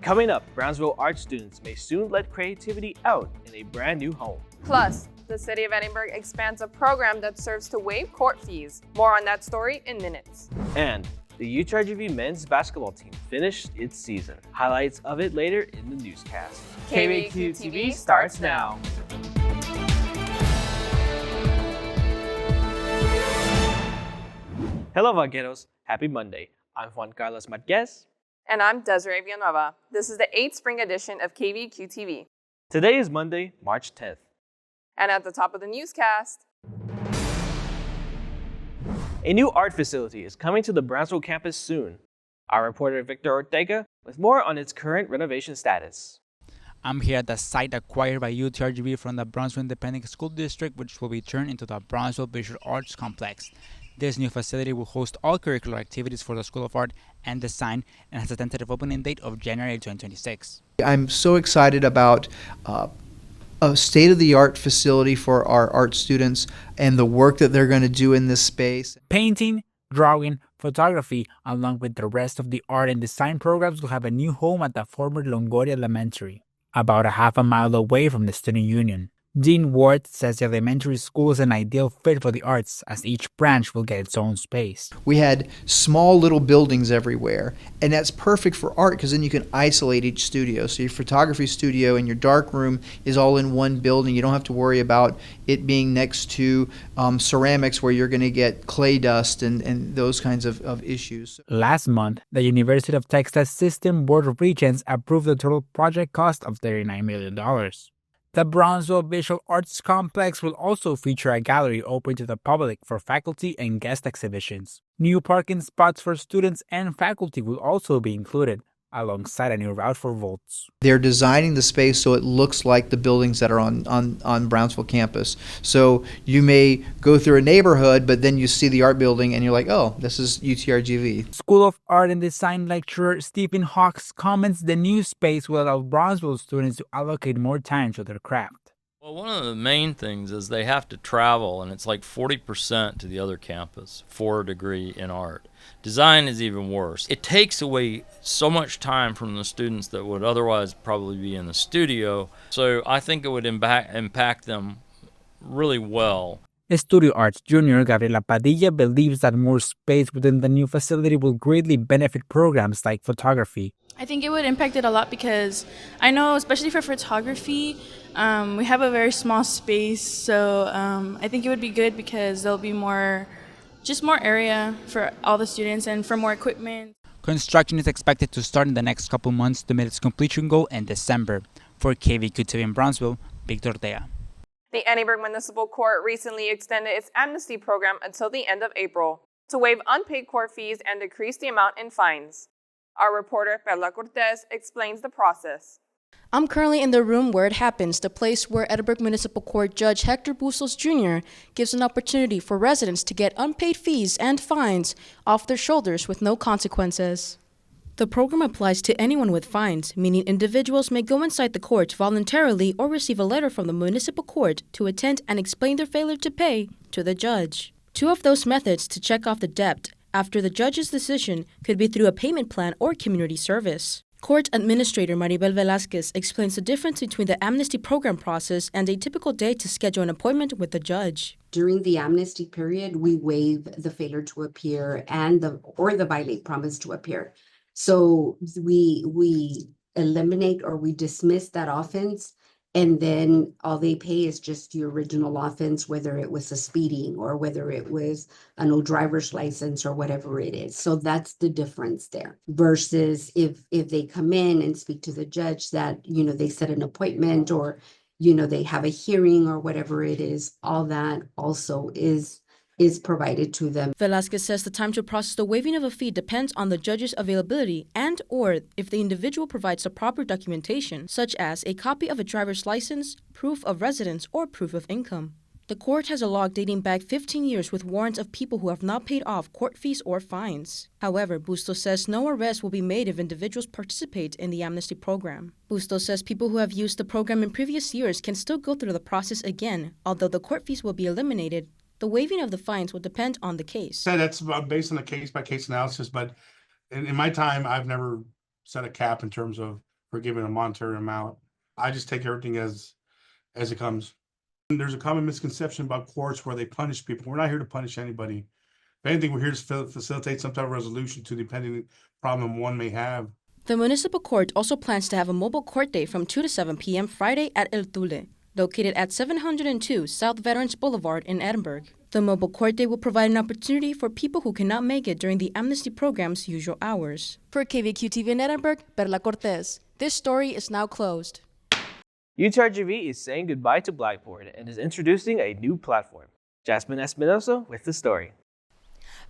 Coming up, Brownsville art students may soon let creativity out in a brand new home. Plus, the city of Edinburg expands a program that serves to waive court fees. More on that story in minutes. And the UTRGV men's basketball team finished its season. Highlights of it later in the newscast. KVAQ-TV starts now. Hello, vaqueros. Happy Monday. I'm Juan Carlos Marquez. And I'm Desiree Villanueva. This is the 8th spring edition of KVAQ-TV. Today is Monday, March 10th. And at the top of the newscast, a new art facility is coming to the Brownsville campus soon. Our reporter Victor Ortega with more on its current renovation status. I'm here at the site acquired by UTRGV from the Brownsville Independent School District, which will be turned into the Brownsville Visual Arts Complex. This new facility will host all curricular activities for the School of Art and Design and has a tentative opening date of January 2026. I'm so excited about a state-of-the-art facility for our art students and the work that they're going to do in this space. Painting, drawing, photography, along with the rest of the art and design programs will have a new home at the former Longoria Elementary, about a half a mile away from the student union. Dean Ward says the elementary school is an ideal fit for the arts as each branch will get its own space. We had small little buildings everywhere, and that's perfect for art because then you can isolate each studio. So your photography studio and your dark room is all in one building. You don't have to worry about it being next to ceramics where you're going to get clay dust and those kinds of issues. Last month, the University of Texas System Board of Regents approved the total project cost of $39 million. The Brownsville Visual Arts Complex will also feature a gallery open to the public for faculty and guest exhibitions. New parking spots for students and faculty will also be included, alongside a new route for Volts. They're designing the space so it looks like the buildings that are on Brownsville campus. So you may go through a neighborhood, but then you see the art building and you're like, oh, this is UTRGV. School of Art and Design lecturer Stephen Hawks comments the new space will allow Brownsville students to allocate more time to their craft. Well, one of the main things is they have to travel, and it's like 40% to the other campus for a degree in art. Design is even worse. It takes away so much time from the students that would otherwise probably be in the studio, so I think it would impact them really well. Studio Arts junior Gabriela Padilla believes that more space within the new facility will greatly benefit programs like photography. I think it would impact it a lot because I know, especially for photography, we have a very small space, so I think it would be good because there'll be more area for all the students and for more equipment. Construction is expected to start in the next couple months to meet its completion goal in December. For KVAQ-TV in Brownsville, Victor Ortega. the Edinburg Municipal Court recently extended its amnesty program until the end of April to waive unpaid court fees and decrease the amount in fines. Our reporter, Perla Cortez, explains the process. I'm currently in the room where it happens, the place where Edinburg Municipal Court Judge Hector Bustos Jr. gives an opportunity for residents to get unpaid fees and fines off their shoulders with no consequences. The program applies to anyone with fines, meaning individuals may go inside the court voluntarily or receive a letter from the municipal court to attend and explain their failure to pay to the judge. Two of those methods to check off the debt after the judge's decision could be through a payment plan or community service. Court Administrator Maribel Velázquez explains the difference between the amnesty program process and a typical day to schedule an appointment with the judge. During the amnesty period, we waive the failure to appear and the violate promise to appear. So we eliminate or we dismiss that offense, and then all they pay is just the original offense, whether it was a speeding or whether it was a no driver's license or whatever it is. So that's the difference there. Versus if they come in and speak to the judge that, they set an appointment or, they have a hearing or whatever it is, all that also is provided to them. Velázquez says the time to process the waiving of a fee depends on the judge's availability and or if the individual provides the proper documentation, such as a copy of a driver's license, proof of residence, or proof of income. The court has a log dating back 15 years with warrants of people who have not paid off court fees or fines. However, Bustos says no arrest will be made if individuals participate in the amnesty program. Bustos says people who have used the program in previous years can still go through the process again, although the court fees will be eliminated. The waiving of the fines will depend on the case. So that's based on a case-by-case analysis, but in my time, I've never set a cap in terms of for giving a monetary amount. I just take everything as it comes. And there's a common misconception about courts where they punish people. We're not here to punish anybody. If anything, we're here to facilitate some type of resolution to the pending problem one may have. The municipal court also plans to have a mobile court day from 2 to 7 p.m. Friday at El Tule, located at 702 South Veterans Boulevard in Edinburg. The mobile court day will provide an opportunity for people who cannot make it during the amnesty program's usual hours. For KVAQ-TV in Edinburg, Perla Cortez. This story is now closed. UTRGV is saying goodbye to Blackboard and is introducing a new platform. Jasmine Espinosa with the story.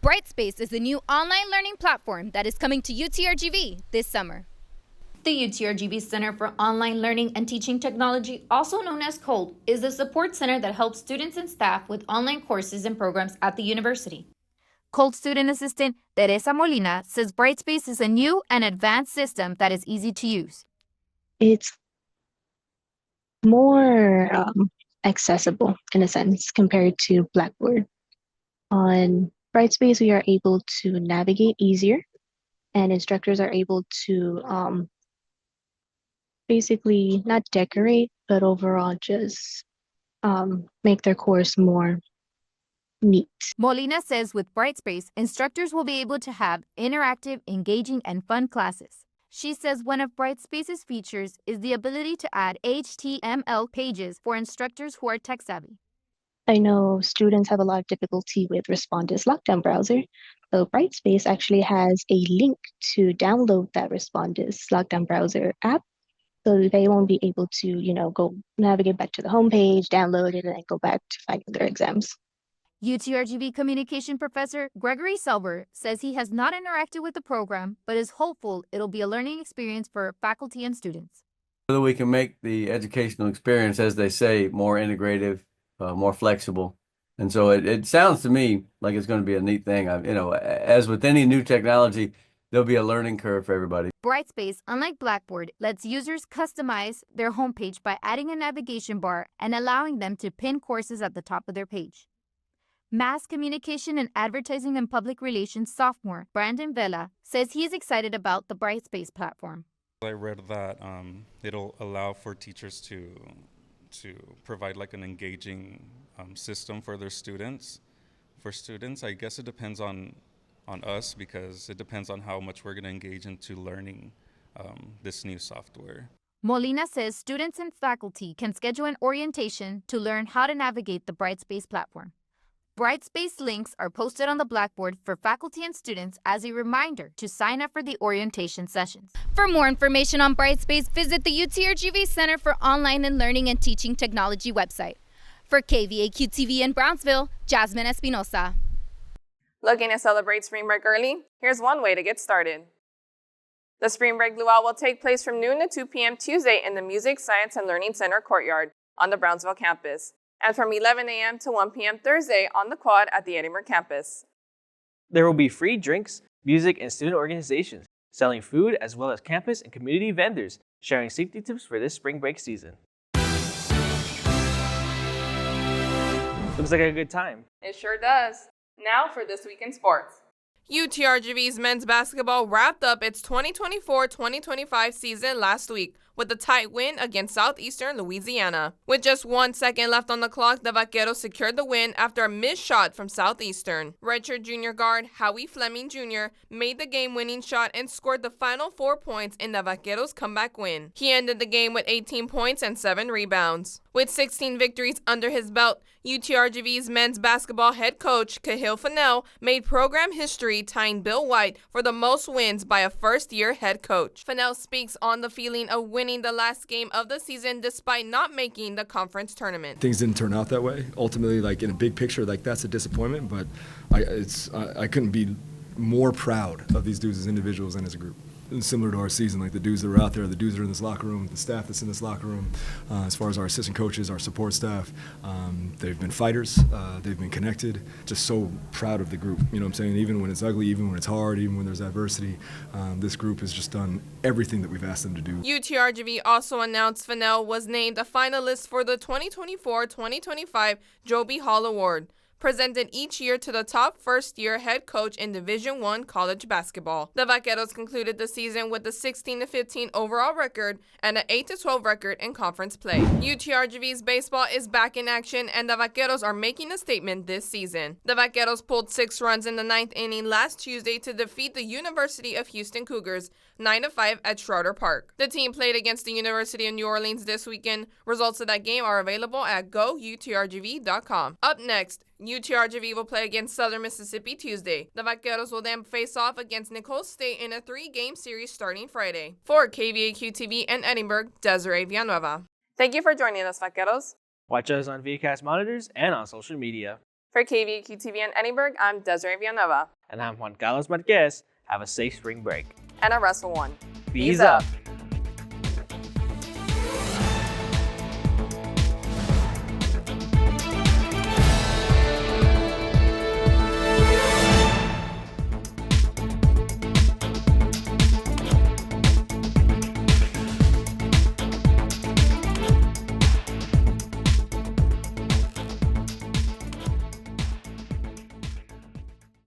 Brightspace is the new online learning platform that is coming to UTRGV this summer. The UTRGV Center for Online Learning and Teaching Technology, also known as COLT, is the support center that helps students and staff with online courses and programs at the university. COLT student assistant Teresa Molina says Brightspace is a new and advanced system that is easy to use. It's more accessible in a sense compared to Blackboard. On Brightspace, we are able to navigate easier, and instructors are able to basically not decorate, but overall just make their course more neat. Molina says with Brightspace, instructors will be able to have interactive, engaging, and fun classes. She says one of Brightspace's features is the ability to add HTML pages for instructors who are tech-savvy. I know students have a lot of difficulty with Respondus Lockdown Browser, so Brightspace actually has a link to download that Respondus Lockdown Browser app, so they won't be able to, go navigate back to the homepage, download it, and then go back to fighting their exams. UTRGV communication professor Gregory Selber says he has not interacted with the program, but is hopeful it'll be a learning experience for faculty and students. So that we can make the educational experience, as they say, more integrative, more flexible. And so it sounds to me like it's going to be a neat thing. As with any new technology, there'll be a learning curve for everybody. Brightspace, unlike Blackboard, lets users customize their homepage by adding a navigation bar and allowing them to pin courses at the top of their page. Mass Communication and Advertising and Public Relations sophomore Brandon Vela says he is excited about the Brightspace platform. I read that it'll allow for teachers to provide like an engaging system for their students. For students, I guess it depends on us, because it depends on how much we're going to engage into learning this new software. Molina says students and faculty can schedule an orientation to learn how to navigate the Brightspace platform. Brightspace links are posted on the Blackboard for faculty and students as a reminder to sign up for the orientation sessions. For more information on Brightspace, visit the UTRGV Center for Online and Learning and Teaching Technology website. For KVAQ-TV in Brownsville, Jasmine Espinosa. Looking to celebrate spring break early? Here's one way to get started. The Spring Break Luau will take place from noon to 2 p.m. Tuesday in the Music, Science, and Learning Center courtyard on the Brownsville campus, and from 11 a.m. to 1 p.m. Thursday on the quad at the Edinburg campus. There will be free drinks, music, and student organizations selling food, as well as campus and community vendors sharing safety tips for this spring break season. Looks like a good time. It sure does. Now for This Week in Sports. UTRGV's men's basketball wrapped up its 2024-2025 season last week with a tight win against Southeastern Louisiana. With just 1 second left on the clock, the Vaqueros secured the win after a missed shot from Southeastern. Redshirt junior guard Howie Fleming Jr. made the game-winning shot and scored the final 4 points in the Vaqueros' comeback win. He ended the game with 18 points and 7 rebounds. With 16 victories under his belt, UTRGV's men's basketball head coach Cahill Fennell made program history, tying Bill White for the most wins by a first-year head coach. Fennell speaks on the feeling of winning the last game of the season despite not making the conference tournament. Things didn't turn out that way. Ultimately, in a big picture, that's a disappointment, but I couldn't be more proud of these dudes as individuals and as a group. And similar to our season, the dudes that are out there, the dudes that are in this locker room, the staff that's in this locker room, as far as our assistant coaches, our support staff, they've been fighters, they've been connected. Just so proud of the group, you know what I'm saying? Even when it's ugly, even when it's hard, even when there's adversity, this group has just done everything that we've asked them to do. UTRGV also announced Fennell was named a finalist for the 2024-2025 Joby Hall Award. presented each year to the top first-year head coach in Division I college basketball. The Vaqueros concluded the season with a 16-15 overall record and an 8-12 record in conference play. UTRGV's baseball is back in action, and the Vaqueros are making a statement this season. The Vaqueros pulled 6 runs in the 9th inning last Tuesday to defeat the University of Houston Cougars 9-5 at Schroeder Park. The team played against the University of New Orleans this weekend. Results of that game are available at GoUTRGV.com. Up next, UTRGV will play against Southern Mississippi Tuesday. The Vaqueros will then face off against Nicole State in a 3-game series starting Friday. For KVAQ-TV in Edinburg, Desiree Villanueva. Thank you for joining us, Vaqueros. Watch us on VCast monitors and on social media. For KVAQ-TV in Edinburg, I'm Desiree Villanueva. And I'm Juan Carlos Marquez. Have a safe spring break. And a restful one. Fees up.